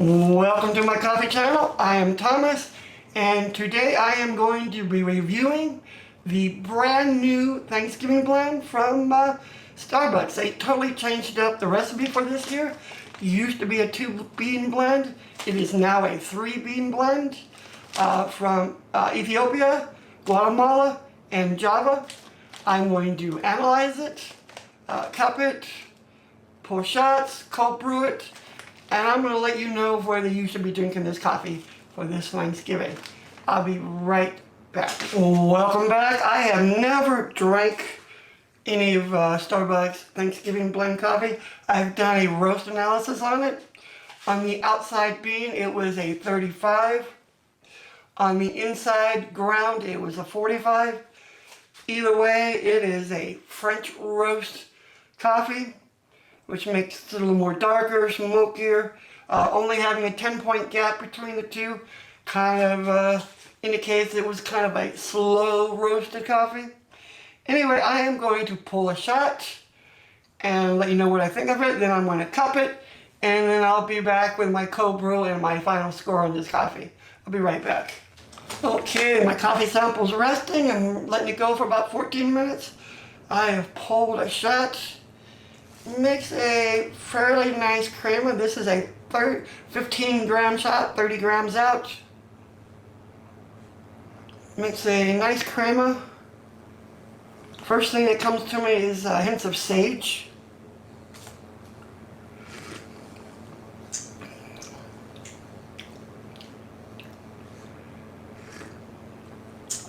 Welcome to my coffee channel. I am Thomas, and today I am going to be reviewing the brand new Thanksgiving blend from Starbucks. They totally changed up the recipe for this year. It used to be a 2-bean blend. It is now a 3-bean blend from Ethiopia, Guatemala, and Java. I'm going to analyze it, cup it, pour shots, cold brew it, and I'm going to let you know whether you should be drinking this coffee for this Thanksgiving. I'll be right back. Welcome back. I have never drank any of Starbucks Thanksgiving blend coffee. I've done a roast analysis on it. On the outside bean, it was a 35. On the inside ground, it was a 45. Either way, it is a French roast coffee, which makes it a little more darker, smokier. Only having a 10-point gap between the two kind of indicates it was kind of a slow roasted coffee. Anyway, I am going to pull a shot and let you know what I think of it. Then I'm going to cup it, and then I'll be back with my cold brew and my final score on this coffee. I'll be right back. Okay, my coffee sample's resting and letting it go for about 14 minutes. I have pulled a shot. Makes a fairly nice crema. This is a 15-gram shot, 30 grams out. Makes a nice crema. First thing that comes to me is hints of sage.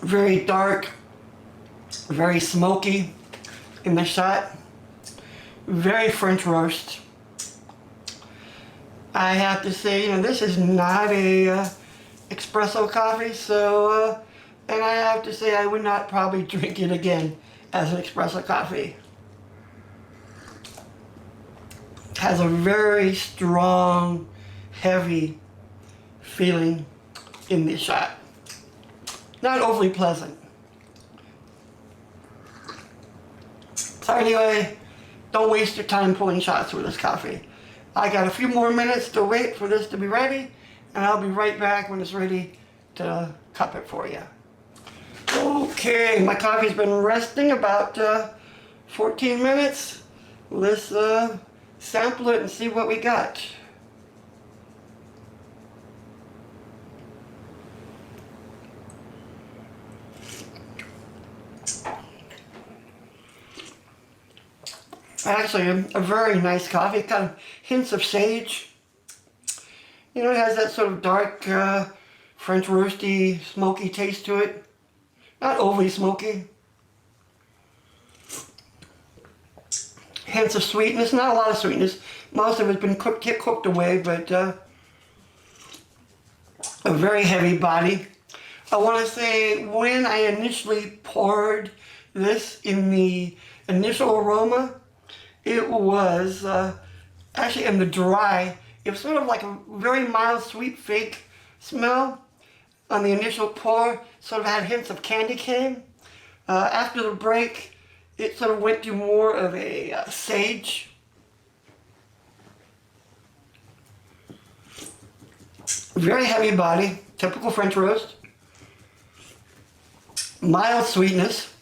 Very dark, very smoky in the shot. Very French roast. I have to say, this is not a espresso coffee, so, and I have to say I would not probably drink it again as an espresso coffee. It has a very strong, heavy feeling in the shot. Not overly pleasant. So anyway, don't waste your time pulling shots with this coffee. I got a few more minutes to wait for this to be ready, and I'll be right back when it's ready to cup it for you. Okay, my coffee's been resting about 14 minutes. Let's sample it and see what we got. Actually, a very nice coffee, kind of hints of sage. It has that sort of dark, French roasty, smoky taste to it. Not overly smoky. Hints of sweetness, not a lot of sweetness. Most of it's been cooked away, but a very heavy body. I want to say when I initially poured this in the initial aroma, it was actually in the dry. It was sort of like a very mild, sweet, fake smell. On the initial pour, sort of had hints of candy cane. After the break, it sort of went to more of a sage. Very heavy body, typical French roast. Mild sweetness.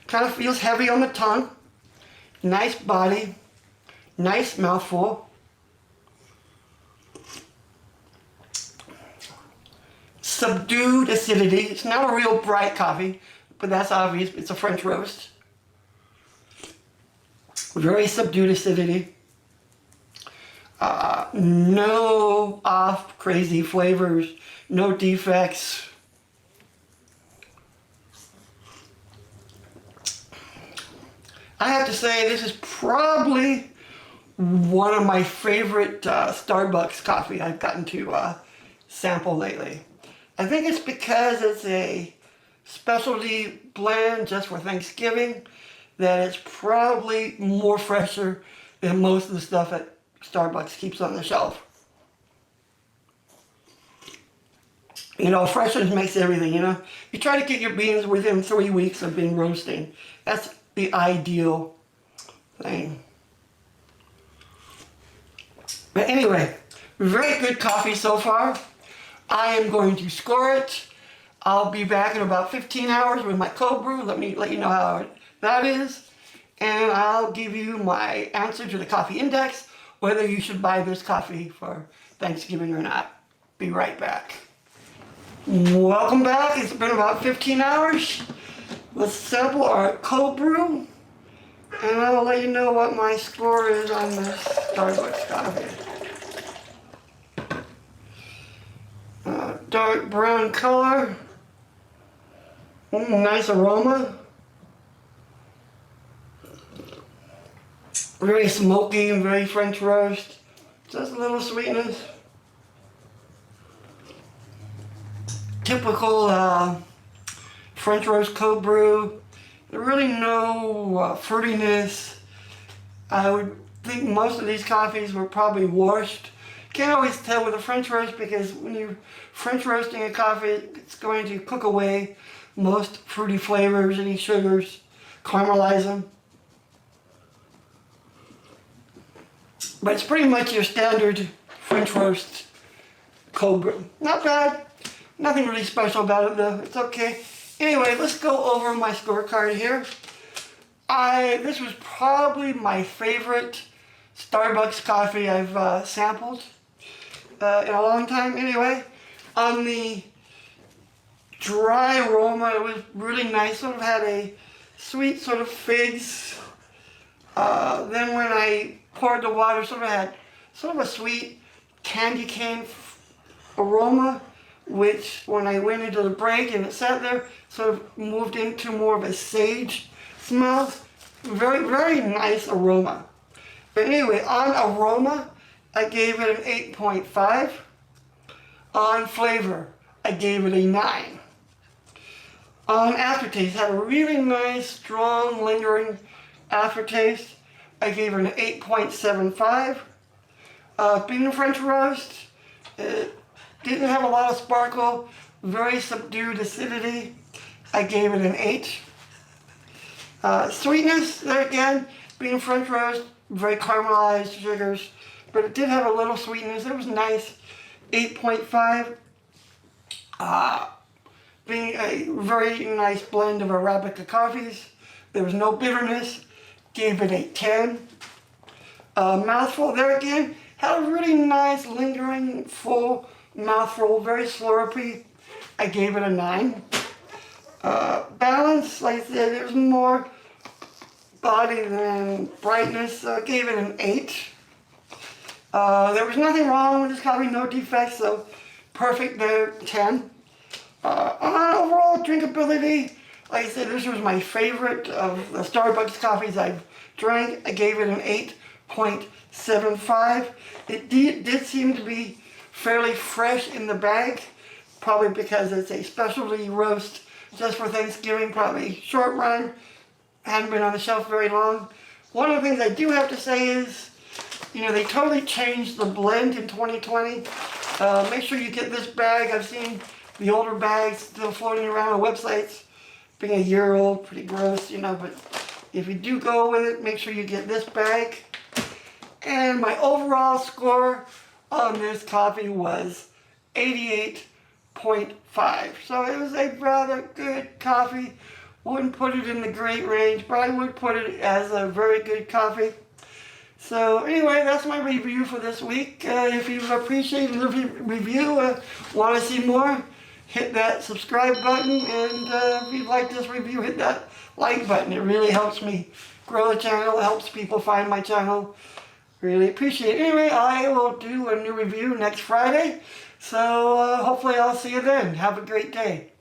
Kind of feels heavy on the tongue. Nice body, nice mouthful. Subdued acidity. It's not a real bright coffee, but that's obvious. It's a French roast. Very subdued acidity. No off crazy flavors, no defects. I have to say, this is probably one of my favorite Starbucks coffee I've gotten to sample lately. I think it's because it's a specialty blend just for Thanksgiving that it's probably more fresher than most of the stuff that Starbucks keeps on the shelf. Freshness makes everything, You try to get your beans within 3 weeks of being roasting. That's the ideal thing. But anyway, Very good coffee so far. I am going to score it. I'll be back in about 15 hours with my cold brew. Let you know how that is. And I'll give you my answer to the coffee index, whether you should buy this coffee for Thanksgiving or not. Be right back. Welcome back. It's been about 15 hours. Let's sample our cold brew. And I'll let you know what my score is on this Starbucks coffee. Dark brown color. Nice aroma. Very smoky and very French roast. Just a little sweetness. Typical French roast cold brew. Really no fruitiness. I would think most of these coffees were probably washed. Can't always tell with a French roast because when you're French roasting a coffee, it's going to cook away most fruity flavors, any sugars, caramelize them. But it's pretty much your standard French roast cold brew. Not bad. Nothing really special about it though. It's okay. Anyway, let's go over my scorecard here. This was probably my favorite Starbucks coffee I've sampled in a long time. Anyway, on the dry aroma, it was really nice. Sort of had a sweet sort of figs. Then when I poured the water, sort of had sort of a sweet candy cane aroma, which when I went into the break and it sat there, sort of moved into more of a sage smell. Very, very nice aroma. But anyway, on aroma, I gave it an 8.5. On flavor, I gave it a 9. On aftertaste, had a really nice, strong, lingering aftertaste. I gave it an 8.75. Being a French roast, it didn't have a lot of sparkle, very subdued acidity. I gave it an 8. Sweetness, there again, being French roast, very caramelized sugars, but it did have a little sweetness. It was nice. 8.5. Being a very nice blend of Arabica coffees. There was no bitterness. Gave it a 10. Mouthful, there again, had a really nice, lingering, full mouthful, very slurpy. I gave it a 9. Balance, like I said, there's more body than brightness. I gave it an 8. There was nothing wrong with this coffee, no defects, so perfect there, 10. On overall drinkability, like I said, this was my favorite of the Starbucks coffees I've drank. I gave it an 8.75. It did seem to be fairly fresh in the bag, probably because it's a specialty roast just for Thanksgiving, probably short run, hadn't been on the shelf very long. One of the things I do have to say is, they totally changed the blend in 2020. Make sure you get this bag. I've seen the older bags still floating around on websites, being a year old, pretty gross, but if you do go with it, make sure you get this bag. And my overall score on this coffee was 88.5. So it was a rather good coffee. Wouldn't put it in the great range, but I would put it as a very good coffee. So anyway, that's my review for this week. If you've appreciated the review, want to see more, hit that subscribe button. And if you like this review, hit that like button. It really helps me grow the channel, helps people find my channel. Really appreciate it. Anyway, I will do a new review next Friday. So hopefully I'll see you then. Have a great day.